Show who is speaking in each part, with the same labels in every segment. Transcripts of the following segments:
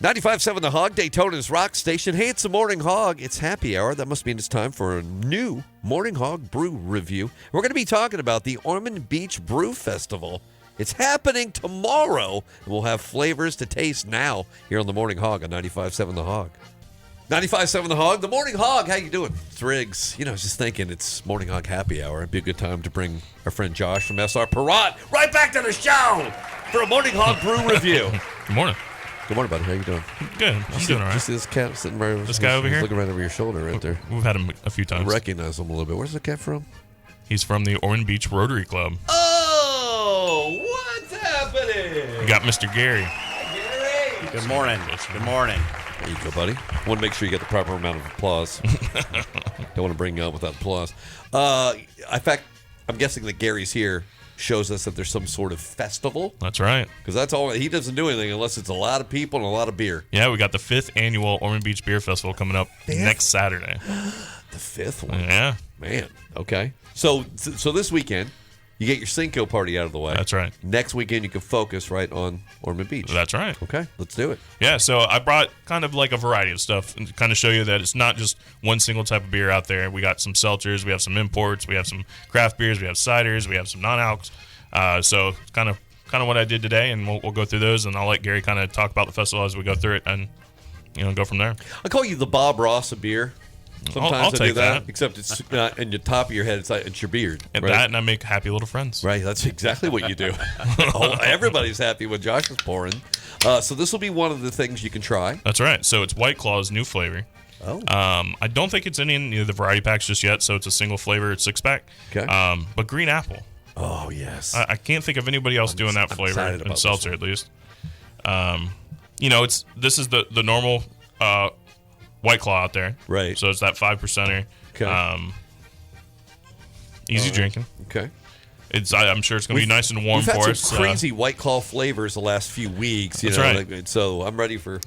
Speaker 1: 95.7 The Hog, Daytona's rock station. Hey, it's the Morning Hog. It's happy hour. That must mean it's time for a new Morning Hog Brew review. We're going to be talking about the Ormond Beach Brew Festival. It's happening tomorrow, and we'll have flavors to taste now here on the Morning Hog on 95.7 The Hog. 95.7 The Hog, the Morning Hog. How you doing? It's Riggs. I was just thinking it's Morning Hog happy hour. It'd be a good time to bring our friend Josh from SR Pirat right back to the show for a Morning Hog Brew review.
Speaker 2: Good morning.
Speaker 1: Good morning, buddy. How you doing?
Speaker 2: Good. I'm doing all right.
Speaker 1: You see this cat sitting right over
Speaker 2: This guy over here?
Speaker 1: looking right over your shoulder right there.
Speaker 2: We've had him a few
Speaker 1: I
Speaker 2: times.
Speaker 1: recognize him a little bit. Where's the cat from?
Speaker 2: He's from the Ormond Beach Rotary Club.
Speaker 1: Oh, what's happening?
Speaker 2: We got Mr. Gary.
Speaker 1: Gary.
Speaker 3: Good morning. Good morning.
Speaker 1: There you go, buddy. Want to make sure you get the proper amount of applause. Don't want to bring you up without applause. In fact, I'm guessing that Gary's here shows us that there's some sort of festival.
Speaker 2: That's right.
Speaker 1: Because that's all. He doesn't do anything unless it's a lot of people and a lot of beer.
Speaker 2: Yeah, we got the 5th annual Ormond Beach Beer Festival coming up next Saturday.
Speaker 1: The 5th one.
Speaker 2: Yeah.
Speaker 1: Man. Okay. So this weekend, you get your Cinco party out of the way.
Speaker 2: That's right.
Speaker 1: Next weekend, you can focus right on Ormond Beach.
Speaker 2: That's right.
Speaker 1: Okay. Let's do it.
Speaker 2: Yeah, so I brought kind of like a variety of stuff and to kind of show you that it's not just one single type of beer out there. We got some seltzers, we have some imports, we have some craft beers, we have ciders, we have some non-alcs. So kind of what I did today, and we'll go through those, and I'll let Gary kind of talk about the festival as we go through it, and go from there.
Speaker 1: I call you the Bob Ross of beer. Sometimes
Speaker 2: I'll
Speaker 1: I do
Speaker 2: take that.
Speaker 1: except it's not in the top of your head. It's your beard.
Speaker 2: And
Speaker 1: right?
Speaker 2: that, and I make happy little friends.
Speaker 1: Right, that's exactly what you do. Everybody's happy when Josh is pouring. So this will be one of the things you can try.
Speaker 2: That's right. So it's White Claw's new flavor.
Speaker 1: Oh.
Speaker 2: I don't think it's in any of the variety packs just yet, so it's a single flavor, 6-pack.
Speaker 1: Okay.
Speaker 2: But green apple.
Speaker 1: Oh, yes.
Speaker 2: I can't think of anybody else doing that flavor in seltzer, at least. This is the normal White Claw out there.
Speaker 1: Right.
Speaker 2: So it's that 5%er.
Speaker 1: Okay.
Speaker 2: Easy drinking.
Speaker 1: Okay.
Speaker 2: I'm sure it's going to be nice and warm
Speaker 1: we've had
Speaker 2: for
Speaker 1: some
Speaker 2: us.
Speaker 1: crazy White Claw flavors the last few weeks.
Speaker 2: That's right.
Speaker 1: So I'm ready for...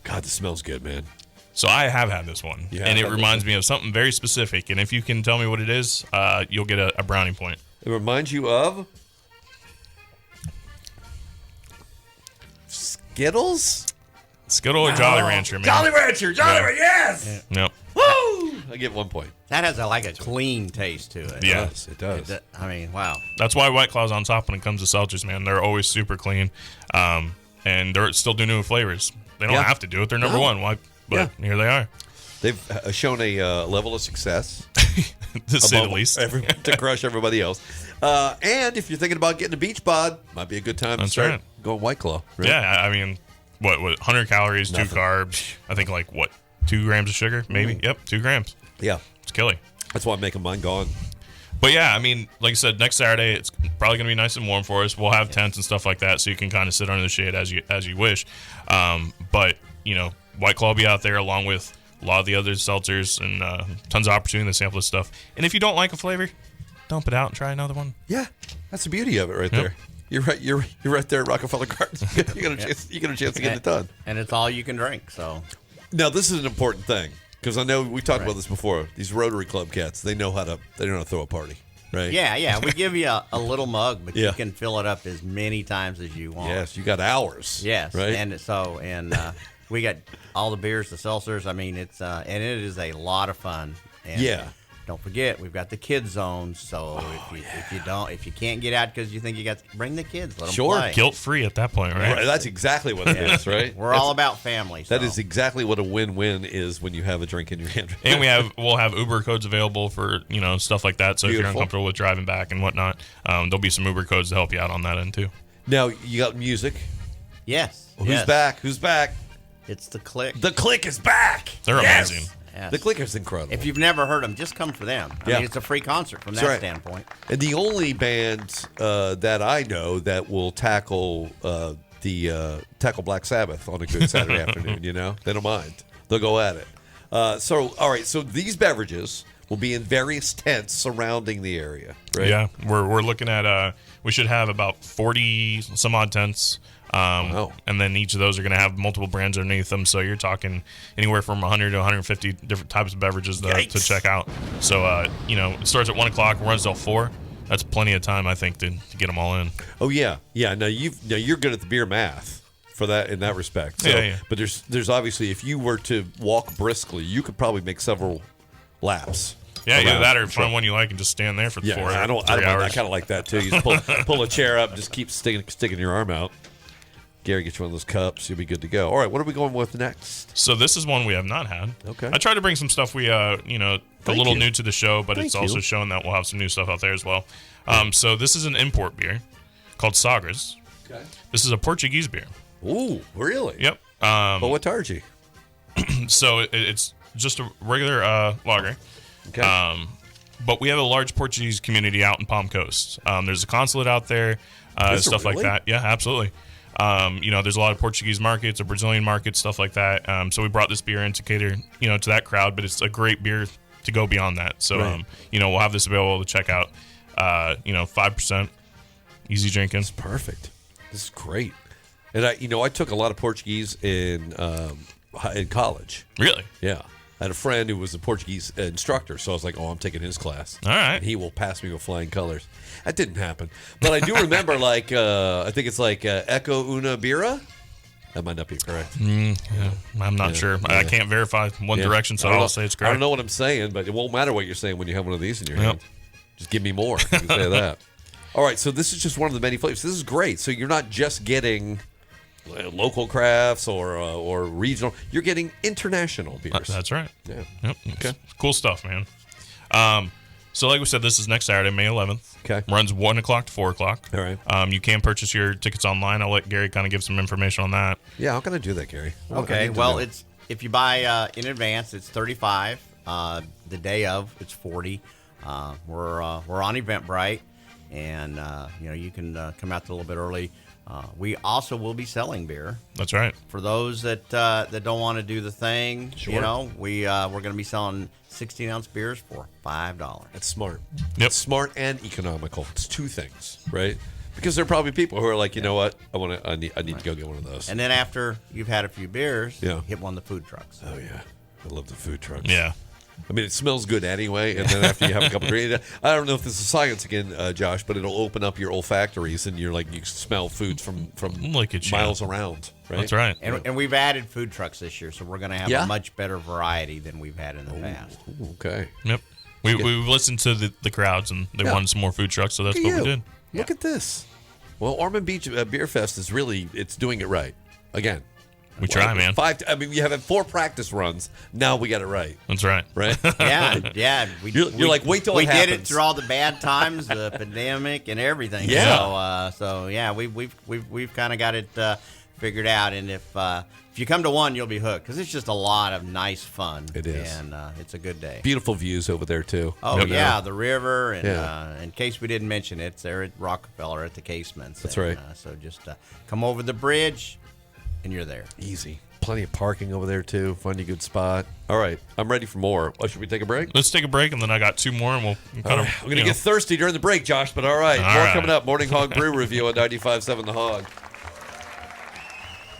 Speaker 1: God, this smells good, man.
Speaker 2: So I have had this one, and it reminds me of something very specific. And if you can tell me what it is, you'll get a brownie point.
Speaker 1: It reminds you of... Skittles?
Speaker 2: Skittle or Jolly Rancher, man?
Speaker 1: Jolly Rancher! Yes!
Speaker 2: Yep.
Speaker 1: Woo! I get 1 point.
Speaker 3: That has a clean taste to it.
Speaker 2: Yeah.
Speaker 1: It does.
Speaker 3: Wow.
Speaker 2: That's why White Claw's on top when it comes to seltzers, man. They're always super clean, and they're still doing new flavors. They don't have to do it. They're number one. Why? But here they are.
Speaker 1: They've shown a level of success.
Speaker 2: To say the least.
Speaker 1: To crush everybody else. And if you're thinking about getting a beach bod, might be a good time to start going White Claw. Right?
Speaker 2: Yeah, I mean, what 100 calories,
Speaker 1: Nothing.
Speaker 2: 2 carbs, I think 2 grams of sugar, maybe? Yep, 2 grams.
Speaker 1: Yeah.
Speaker 2: It's killing.
Speaker 1: That's why I'm making mine gone.
Speaker 2: But yeah, I mean, like I said, next Saturday it's probably going to be nice and warm for us. We'll have tents and stuff like that, so you can kind of sit under the shade as you wish. But White Claw will be out there along with a lot of the other seltzers and tons of opportunity to sample this stuff. And if you don't like a flavor, dump it out and try another one.
Speaker 1: Yeah, that's the beauty of it right there. You're right. You're right there at Rockefeller Gardens. You got a chance to get it done.
Speaker 3: And it's all you can drink. So
Speaker 1: now this is an important thing because I know we talked about this before. These Rotary Club cats, they know how to throw a party, right?
Speaker 3: Yeah. We give you a little mug, but
Speaker 1: Yeah.
Speaker 3: you can fill it up as many times as you want.
Speaker 1: Yes, you got hours.
Speaker 3: Yes.
Speaker 1: right.
Speaker 3: And we got all the beers, the seltzers. I mean, it's and it is a lot of fun. And
Speaker 1: Yeah.
Speaker 3: Don't forget, we've got the kids zones. So if you can't get out because you think you got to bring the kids, let them
Speaker 1: Sure.
Speaker 3: play.
Speaker 2: Guilt free at that point, right?
Speaker 1: Right, that's exactly what it is, right?
Speaker 3: We're all about family.
Speaker 1: That
Speaker 3: so.
Speaker 1: is exactly what a win-win is when you have a drink in your hand.
Speaker 2: And we'll have Uber codes available for stuff like that. So if you're
Speaker 1: Beautiful.
Speaker 2: uncomfortable with driving back and whatnot, there'll be some Uber codes to help you out on that end too.
Speaker 1: Now you got music.
Speaker 3: Yes.
Speaker 1: Who's back? Who's back?
Speaker 3: It's the Click.
Speaker 1: The Click is back.
Speaker 2: They're
Speaker 1: Yes!
Speaker 2: amazing.
Speaker 3: Yes.
Speaker 1: The Click is incredible.
Speaker 3: If you've never heard them, just come for them. I mean, it's a free concert from that
Speaker 1: right.
Speaker 3: standpoint.
Speaker 1: And the only band that I know that will tackle tackle Black Sabbath on a good Saturday afternoon, they don't mind. They'll go at it. All right. So these beverages will be in various tents surrounding the area, right?
Speaker 2: Yeah, we're looking at we should have about 40 some odd tents.
Speaker 1: Wow.
Speaker 2: And then each of those are going to have multiple brands underneath them. So you're talking anywhere from 100 to 150 different types of beverages to check out. So, it starts at 1 o'clock, runs till 4. That's plenty of time, I think, to get them all in.
Speaker 1: Oh, yeah. Yeah. Now, you're good at the beer math. for that in that respect. So,
Speaker 2: Yeah.
Speaker 1: But there's obviously, if you were to walk briskly, you could probably make several laps.
Speaker 2: Yeah,
Speaker 1: around.
Speaker 2: that or find one you like and just stand there for
Speaker 1: Yeah,
Speaker 2: 4
Speaker 1: I don't
Speaker 2: 3
Speaker 1: mind.
Speaker 2: hours.
Speaker 1: I kind of like that too. You just pull a chair up, just keep sticking your arm out. Gary, get you one of those cups. You'll be good to go. All right, what are we going with next?
Speaker 2: So this is one we have not had.
Speaker 1: Okay.
Speaker 2: I tried to bring some stuff we, a little
Speaker 1: you.
Speaker 2: new to the show, but it's
Speaker 1: Thank
Speaker 2: also
Speaker 1: you.
Speaker 2: showing that we'll have some new stuff out there as well. So this is an import beer called Sagres.
Speaker 1: Okay.
Speaker 2: This is a Portuguese beer.
Speaker 1: Ooh, really?
Speaker 2: Yep.
Speaker 1: But what Targi?
Speaker 2: So it's just a regular lager.
Speaker 1: Okay.
Speaker 2: But we have a large Portuguese community out in Palm Coast. There's a consulate out there,
Speaker 1: Is there
Speaker 2: stuff like
Speaker 1: really?
Speaker 2: that. Yeah, absolutely. There's a lot of Portuguese markets, or Brazilian markets, stuff like that. So we brought this beer in to cater, to that crowd. But it's a great beer to go beyond that. So,
Speaker 1: Right.
Speaker 2: we'll have this available to check out. 5%, easy drinking.
Speaker 1: Perfect. This is great. And I took a lot of Portuguese in college.
Speaker 2: Really?
Speaker 1: Yeah. I had a friend who was a Portuguese instructor, so I was like, "Oh, I'm taking his class."
Speaker 2: All right.
Speaker 1: And he will pass me with flying colors. That didn't happen, but I do remember, I think it's like Echo Una Bira. That might not be correct.
Speaker 2: I'm not sure. I can't verify one
Speaker 1: Yeah.
Speaker 2: direction, so
Speaker 1: I don't
Speaker 2: I'll
Speaker 1: know-
Speaker 2: say it's
Speaker 1: I
Speaker 2: correct.
Speaker 1: don't know what I'm saying, but it won't matter what you're saying when you have one of these in your
Speaker 2: Yep.
Speaker 1: hand. Just give me more. You can say that. All right, so this is just one of the many flavors. This is great. So you're not just getting local crafts or regional. You're getting international beers.
Speaker 2: That's right.
Speaker 1: Yeah.
Speaker 2: Yep.
Speaker 1: Okay.
Speaker 2: It's cool stuff, man. So like we said, this is next Saturday, May 11th.
Speaker 1: Okay.
Speaker 2: Runs 1 o'clock to 4 o'clock.
Speaker 1: All right.
Speaker 2: You can purchase your tickets online. I'll let Gary kind of give some information on that.
Speaker 1: Yeah, how can I do that, Gary? I
Speaker 3: Okay,
Speaker 1: need to
Speaker 3: well,
Speaker 1: know.
Speaker 3: it's if you buy in advance, it's $35. The day of, it's $40. We're on Eventbrite, and you can come out a little bit early. We also will be selling beer
Speaker 2: That's right.
Speaker 3: for those that don't want to do the thing.
Speaker 1: Sure.
Speaker 3: We're going to be selling 16-ounce beers for $5.
Speaker 1: That's smart.
Speaker 2: Yep.
Speaker 1: It's smart and economical. It's two things, right? Because there are probably people who are like, you know what, I need to go get one of those.
Speaker 3: And then after you've had a few beers,
Speaker 1: Yeah.
Speaker 3: hit one of the food trucks.
Speaker 1: Oh yeah, I love the food trucks.
Speaker 2: Yeah.
Speaker 1: I mean, it smells good anyway, and then after you have a couple of drinks, I don't know if this is science again, Josh, but it'll open up your olfactories, and you smell foods from
Speaker 2: Look at you.
Speaker 1: miles around, right?
Speaker 2: That's right.
Speaker 3: And we've added food trucks this year, so we're going to have
Speaker 1: Yeah?
Speaker 3: a much better variety than we've had in the past.
Speaker 1: Ooh, okay.
Speaker 2: Yep. We've listened to the crowds, and they
Speaker 1: Yeah.
Speaker 2: wanted some more food trucks, so that's
Speaker 1: Look
Speaker 2: what
Speaker 1: at
Speaker 2: we
Speaker 1: you.
Speaker 2: did.
Speaker 1: Look at this. Well, Ormond Beach Beer Fest is it's doing it right again.
Speaker 2: We try, man.
Speaker 1: You have 4 practice runs. Now we got it right,
Speaker 2: That's right.
Speaker 1: right?
Speaker 3: Yeah.
Speaker 1: You're like, wait till it
Speaker 3: we did it
Speaker 1: happens.
Speaker 3: through all the bad times, the pandemic, and everything.
Speaker 1: Yeah.
Speaker 3: So yeah, we've kind of got it figured out. And if you come to one, you'll be hooked because it's just a lot of nice fun.
Speaker 1: It is.
Speaker 3: and it's a good day.
Speaker 1: Beautiful views over there too.
Speaker 3: Oh
Speaker 2: Yep.
Speaker 3: yeah, the river, and
Speaker 1: Yeah.
Speaker 3: in case we didn't mention it, it's there at Rockefeller at the Casements.
Speaker 1: That's
Speaker 3: And,
Speaker 1: right.
Speaker 3: So just come over the bridge, and you're there.
Speaker 1: Easy. Plenty of parking over there too. Find you a good spot. All right, I'm ready for more. Should we take a break?
Speaker 2: Let's take a break, and then I got 2 more, and we'll kind of.
Speaker 1: I'm going to get thirsty during the break, Josh, but all right.
Speaker 2: All
Speaker 1: More
Speaker 2: right.
Speaker 1: coming up. Morning Hog Brew Review on 95.7 The Hog.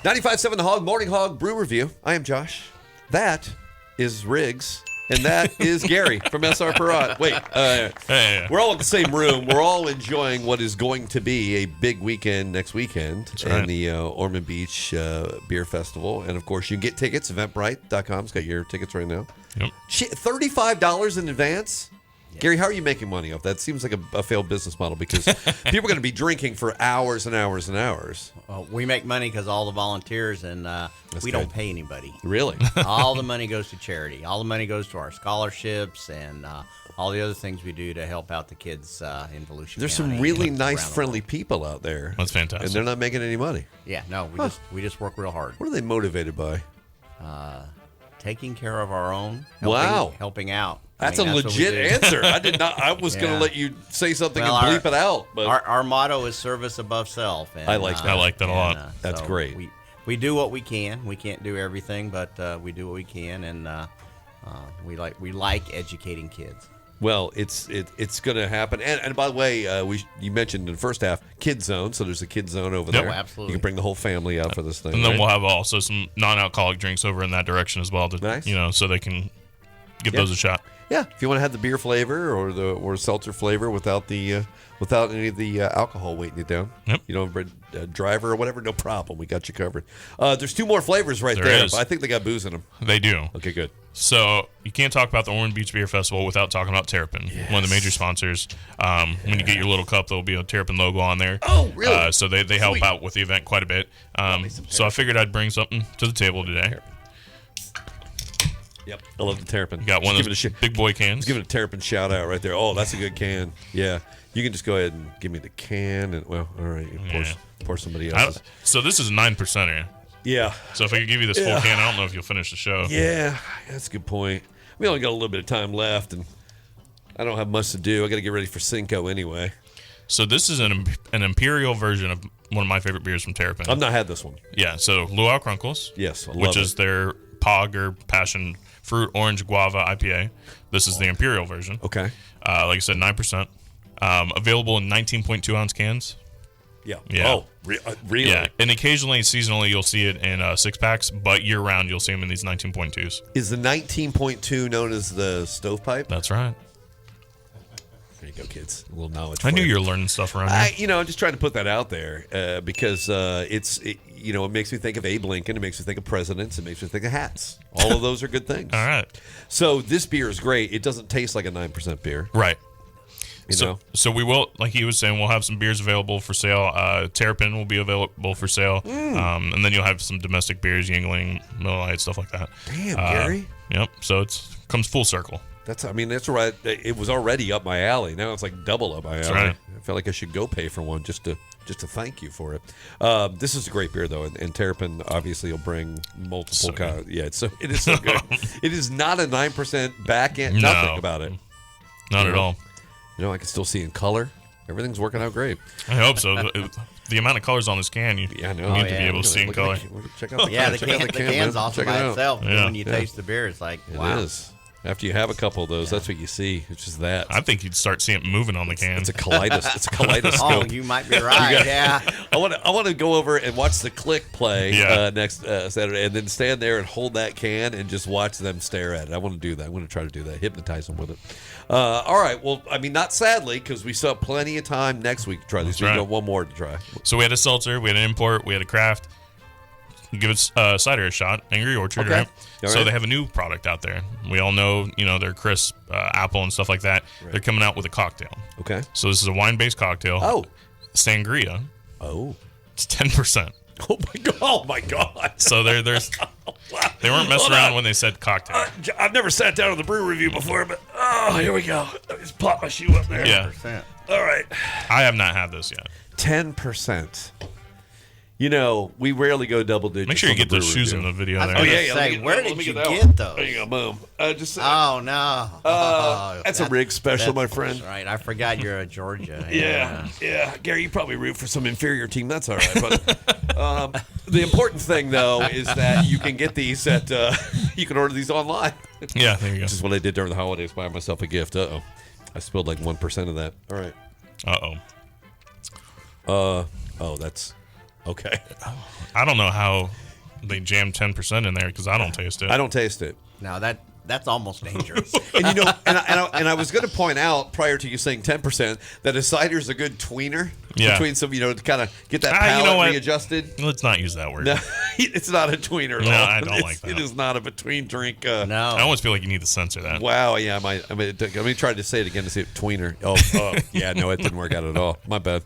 Speaker 1: 95.7 The Hog, Morning Hog Brew Review. I am Josh. That is Riggs. And that is Gary from SR Parrot. Wait,
Speaker 2: Hey.
Speaker 1: we're all in the same room. We're all enjoying what is going to be a big weekend next weekend in
Speaker 2: right.
Speaker 1: the Ormond Beach Beer Festival. And, of course, you can get tickets. Eventbrite.com's got your tickets right now.
Speaker 2: Yep.
Speaker 1: Shit, $35 in advance? Gary, how are you making money off that? Seems like a failed business model because people are going to be drinking for hours and hours and hours.
Speaker 3: We make money because all the volunteers, and we don't
Speaker 1: good.
Speaker 3: pay anybody.
Speaker 1: Really?
Speaker 3: All the money goes to charity. All the money goes to our scholarships and all the other things we do to help out the kids in Volusia
Speaker 1: There's
Speaker 3: County
Speaker 1: some really
Speaker 3: and
Speaker 1: nice,
Speaker 3: around the
Speaker 1: friendly
Speaker 3: world.
Speaker 1: people out there.
Speaker 2: That's fantastic.
Speaker 1: And they're not making any money.
Speaker 3: Yeah, no, we just work real hard.
Speaker 1: What are they motivated by?
Speaker 3: Taking care of our own.
Speaker 1: Wow.
Speaker 3: Helping out.
Speaker 1: That's a
Speaker 3: what we
Speaker 1: legit
Speaker 3: do.
Speaker 1: answer. I did not. I was going
Speaker 3: Yeah.
Speaker 1: to let you say something
Speaker 3: Well,
Speaker 1: and bleep it out, but
Speaker 3: Our motto is service above self. And,
Speaker 1: I like that.
Speaker 2: I like that a lot.
Speaker 1: That's great.
Speaker 3: We do what we can. We can't do everything, but we do what we can, and we like educating kids.
Speaker 1: well, it's going to happen. And by the way, you mentioned in the first half Kid Zone, so there's a Kid Zone over
Speaker 2: Yep.
Speaker 1: there.
Speaker 3: Oh, absolutely.
Speaker 1: You can bring the whole family out for this thing.
Speaker 2: And then
Speaker 1: right?
Speaker 2: we'll have also some non-alcoholic drinks over in that direction as well, to
Speaker 1: Nice.
Speaker 2: so they can give
Speaker 1: Yeah.
Speaker 2: those a shot.
Speaker 1: Yeah, if you want to have the beer flavor or seltzer flavor without any of the alcohol weighting you down.
Speaker 2: Yep.
Speaker 1: You know, driver or whatever, no problem. We got you covered. There's 2 more flavors right
Speaker 2: There
Speaker 1: there.
Speaker 2: is.
Speaker 1: But I think they got booze in them.
Speaker 2: They do.
Speaker 1: Okay, good.
Speaker 2: So you can't talk about the Ormond Beach Beer Festival without talking about Terrapin, one of the major sponsors. When you get your little cup, there'll be a Terrapin logo on there.
Speaker 1: Oh, really?
Speaker 2: So they help out with the event quite a bit. So I figured I'd bring something to the table today.
Speaker 1: Yep, I love the Terrapin.
Speaker 2: You got one of those big boy cans.
Speaker 1: Give it a Terrapin shout out right there. Oh, that's a good can. Yeah, you can just go ahead and give me the can, and well, all right, pour somebody else's.
Speaker 2: So this is a 9%er.
Speaker 1: Yeah.
Speaker 2: So if I could give you this full can, I don't know if you'll finish the show.
Speaker 1: Yeah, that's a good point. We only got a little bit of time left, and I don't have much to do. I got to get ready for Cinco anyway.
Speaker 2: So this is an imperial version of one of my favorite beers from Terrapin.
Speaker 1: I've not had this one.
Speaker 2: Yeah, so Luau Crunkles.
Speaker 1: Yes, I love
Speaker 2: which is their POG or passion fruit orange guava IPA. This is the imperial version.
Speaker 1: Okay.
Speaker 2: Like I said, 9%. Available in 19.2 ounce cans.
Speaker 1: Yeah.
Speaker 2: Yeah.
Speaker 1: Oh, really?
Speaker 2: Yeah, and occasionally, seasonally, you'll see it in 6-packs, but year-round, you'll see them in these 19.2s.
Speaker 1: Is the 19.2 known as the stovepipe?
Speaker 2: That's right.
Speaker 1: There you go, kids. A little knowledge.
Speaker 2: I knew
Speaker 1: you
Speaker 2: you were learning stuff around here.
Speaker 1: I'm just trying to put that out there because it makes me think of Abe Lincoln. It makes me think of presidents. It makes me think of hats. All of those are good things.
Speaker 2: All right.
Speaker 1: So this beer is great. It doesn't taste like a 9% beer.
Speaker 2: Right.
Speaker 1: You
Speaker 2: So we will, like he was saying, we'll have some beers available for sale. Terrapin will be available for sale. And then you'll have some domestic beers, Yingling, Miller Lite, stuff like that.
Speaker 1: Damn, Gary.
Speaker 2: Yep. So it comes full circle.
Speaker 1: That's right. It was already up my alley. Now it's like double up my alley.
Speaker 2: right.
Speaker 1: I felt like I should go pay for one just to thank you for it. This is a great beer though, and Terrapin obviously will bring multiple. It is so good. It is not a 9% back end.
Speaker 2: No.
Speaker 1: Nothing about it.
Speaker 2: Not at all.
Speaker 1: I can still see in color. Everything's working out great.
Speaker 2: I hope so. The amount of colors on this can, you
Speaker 1: I know.
Speaker 2: need to be able to see in color.
Speaker 1: Check out the
Speaker 3: Yeah, the
Speaker 1: check out
Speaker 3: can's
Speaker 1: man.
Speaker 3: awesome
Speaker 1: Check it
Speaker 3: by
Speaker 1: out.
Speaker 3: itself.
Speaker 2: Yeah.
Speaker 3: When you taste the beer, it's like, wow.
Speaker 1: It is. After you have a couple of those, that's what you see. It's just that.
Speaker 2: I think you'd start seeing it moving on the can.
Speaker 1: It's a kaleidoscope. It's a
Speaker 3: Oh,
Speaker 1: kaleidoscope.
Speaker 3: you might be right. Yeah.
Speaker 1: I want to go over and watch the Click play
Speaker 2: Yeah.
Speaker 1: next Saturday, and then stand there and hold that can and just watch them stare at it. I want to do that. I want to try to do that. Hypnotize them with it. All right. Well, I mean, not sadly, because we still have plenty of time next week to try these.
Speaker 2: That's
Speaker 1: We
Speaker 2: right.
Speaker 1: got one more to try.
Speaker 2: So we had a seltzer, we had an import, we had a craft. Give it cider a shot, Angry Orchard,
Speaker 1: Okay.
Speaker 2: right?
Speaker 1: All
Speaker 2: So
Speaker 1: right.
Speaker 2: they have a new product out there. We all know, their crisp apple and stuff like that.
Speaker 1: Right.
Speaker 2: They're coming out with a cocktail.
Speaker 1: Okay.
Speaker 2: So this is a wine-based cocktail.
Speaker 1: Oh.
Speaker 2: Sangria.
Speaker 1: Oh.
Speaker 2: It's 10%.
Speaker 1: Oh my god! Oh my god!
Speaker 2: So they weren't messing
Speaker 1: Hold
Speaker 2: around
Speaker 1: on.
Speaker 2: when they said cocktail.
Speaker 1: I've never sat down on the brew review before, but here we go. Let me just plop my shoe up there.
Speaker 2: Yeah.
Speaker 1: All right.
Speaker 2: I have not had this yet.
Speaker 1: 10%. We rarely go double digits.
Speaker 2: Make sure you
Speaker 1: on the
Speaker 2: get those
Speaker 1: brew
Speaker 2: shoes
Speaker 1: review.
Speaker 2: in the video
Speaker 3: I was
Speaker 2: there.
Speaker 3: gonna
Speaker 1: Yeah,
Speaker 3: say,
Speaker 1: let me get-
Speaker 3: where
Speaker 1: let
Speaker 3: did
Speaker 1: me
Speaker 3: you
Speaker 1: that
Speaker 3: get
Speaker 1: one.
Speaker 3: those?
Speaker 1: There you go, boom.
Speaker 3: Oh no.
Speaker 1: That's a rig special, my friend.
Speaker 3: Right. I forgot you're a Georgia.
Speaker 1: Yeah. Gary, you probably root for some inferior team. That's all right. But the important thing, though, is that you can get these you can order these online.
Speaker 2: Yeah, there you go.
Speaker 1: This is what I did during the holidays. Buy myself a gift. I spilled like 1% of that. All right.
Speaker 2: Uh-oh.
Speaker 1: That's okay.
Speaker 2: I don't know how they jammed 10% in there because I don't taste it.
Speaker 1: I don't taste it.
Speaker 3: Now that's almost dangerous.
Speaker 1: And and I was going to point out prior to you saying 10% that a cider's a good tweener between some, to kind of get that palate readjusted.
Speaker 2: Let's not use that word.
Speaker 1: No, it's not a tweener.
Speaker 2: No,
Speaker 1: at all.
Speaker 2: I don't like that.
Speaker 1: It is not a between drink.
Speaker 2: I
Speaker 3: No.
Speaker 2: almost feel like you need to censor that.
Speaker 1: Wow, yeah, I mean, let me try to say it again to see it tweener. Oh, yeah, no, it didn't work out at all. My bad.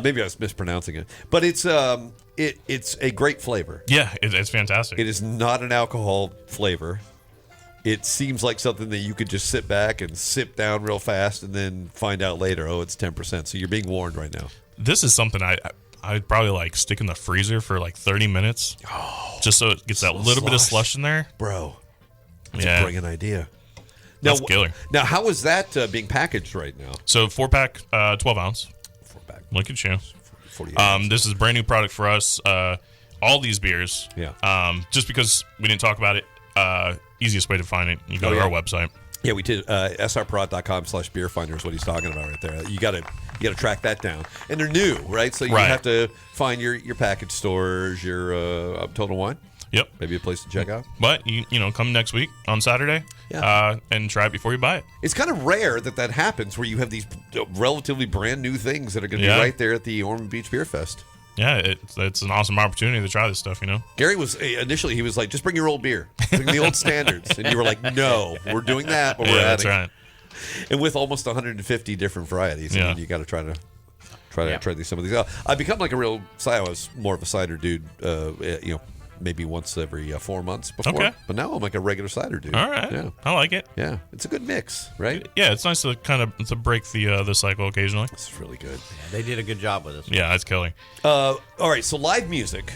Speaker 1: Maybe I was mispronouncing it, but it's a great flavor.
Speaker 2: Yeah, it's fantastic.
Speaker 1: It is not an alcohol flavor. It seems like something that you could just sit back and sip down real fast and then find out later, it's 10%. So you're being warned right now.
Speaker 2: This is something I'd probably stick in the freezer for 30 minutes. Just so it gets that little bit of slush in there.
Speaker 1: Bro, that's
Speaker 2: Yeah.
Speaker 1: a brilliant idea.
Speaker 2: That's killer.
Speaker 1: Now, how is that being packaged right now?
Speaker 2: So 4-pack, 12 ounce.
Speaker 1: 4-pack.
Speaker 2: Look at you.
Speaker 1: 48
Speaker 2: This is a brand new product for us. All these beers.
Speaker 1: Yeah.
Speaker 2: Just because we didn't talk about it, easiest way to find it, you go to our website.
Speaker 1: Yeah, we did. srprod.com/beerfinder is what he's talking about right there. You got to track that down, and they're new, right? So you have to find your package stores, your Total Wine.
Speaker 2: Yep.
Speaker 1: Maybe a place to check out.
Speaker 2: But you know, come next week on Saturday, and try it before you buy it.
Speaker 1: It's kind of rare that happens where you have these relatively brand new things that are going to be right there at the Ormond Beach Beer Fest.
Speaker 2: Yeah, it's an awesome opportunity to try this stuff, you know.
Speaker 1: Gary was initially, he was like, just bring your old beer, bring the old standards. And you were like, no, we're doing that, but we're adding.
Speaker 2: That's right.
Speaker 1: And with almost 150 different varieties, I mean, you got to try some of these out. I've become like a real, I was more of a cider dude, you know, maybe once every 4 months before.
Speaker 2: Okay.
Speaker 1: But now I'm like a regular cider dude.
Speaker 2: All right.
Speaker 1: Yeah.
Speaker 2: I like it.
Speaker 1: Yeah. It's a good mix, right?
Speaker 2: Yeah, it's nice to kind of break the cycle occasionally.
Speaker 1: It's really good.
Speaker 3: Yeah, they did a good job with this.
Speaker 2: Yeah, that's killer.
Speaker 1: All right, so live music,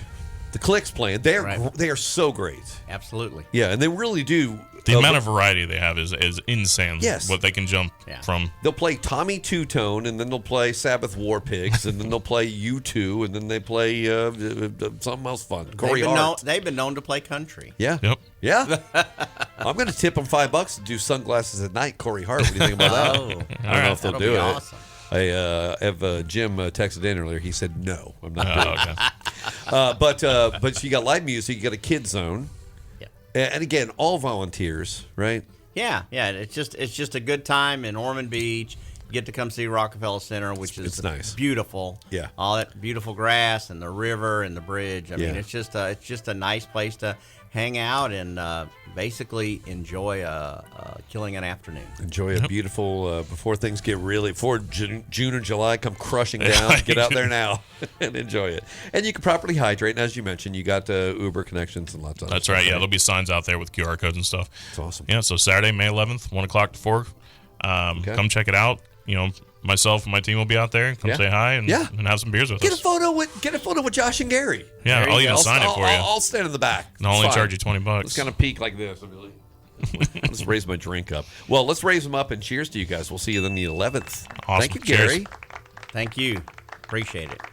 Speaker 1: the Clicks playing, they are so great.
Speaker 3: Absolutely.
Speaker 1: Yeah, and they really do.
Speaker 2: The amount of variety they have is insane.
Speaker 1: Yes.
Speaker 2: What they can jump from.
Speaker 1: They'll play Tommy Two Tone, and then they'll play Sabbath War Pigs, and then they'll play U2, and then they play something else fun. Corey Hart.
Speaker 3: They've been known to play country.
Speaker 1: Yeah.
Speaker 2: Yep.
Speaker 1: Yeah. I'm going to tip them $5 to do Sunglasses at Night, Corey Hart. What do you think about that?
Speaker 3: Oh,
Speaker 1: I don't know if they'll
Speaker 3: that'll
Speaker 1: do
Speaker 3: be
Speaker 1: it.
Speaker 3: awesome.
Speaker 1: I have Jim texted in earlier. He said no, I'm not doing
Speaker 2: Okay.
Speaker 1: it. But you got live music, you got a kid zone,
Speaker 3: Yeah.
Speaker 1: and again, all volunteers, right?
Speaker 3: Yeah. It's just a good time in Ormond Beach. You get to come see Rockefeller Center, which is
Speaker 1: nice.
Speaker 3: beautiful.
Speaker 1: Yeah.
Speaker 3: All that beautiful grass and the river and the bridge. I mean, it's just a nice place to hang out and basically enjoy killing an afternoon.
Speaker 1: Enjoy a beautiful before things get really before June or July come crushing down. Get out there now and enjoy it. And you can properly hydrate. And as you mentioned, you got Uber connections and lots of.
Speaker 2: That's right. Yeah, there'll be signs out there with QR codes and stuff.
Speaker 1: It's awesome.
Speaker 2: Yeah. So Saturday, May 11th, 1 o'clock to 4. Come check it out. You know, myself and my team will be out there. Come say hi and have some beers with us.
Speaker 1: Get a photo with Josh and Gary.
Speaker 2: Yeah, I'll even sign it for you.
Speaker 1: I'll stand in the back.
Speaker 2: And I'll only charge you $20.
Speaker 1: Let's kind of peek like this. I'll be like, I'll just raise my drink up. Well, let's raise them up and cheers to you guys. We'll see you on the 11th.
Speaker 2: Awesome.
Speaker 1: Thank you, Gary.
Speaker 2: Cheers.
Speaker 3: Thank you. Appreciate it.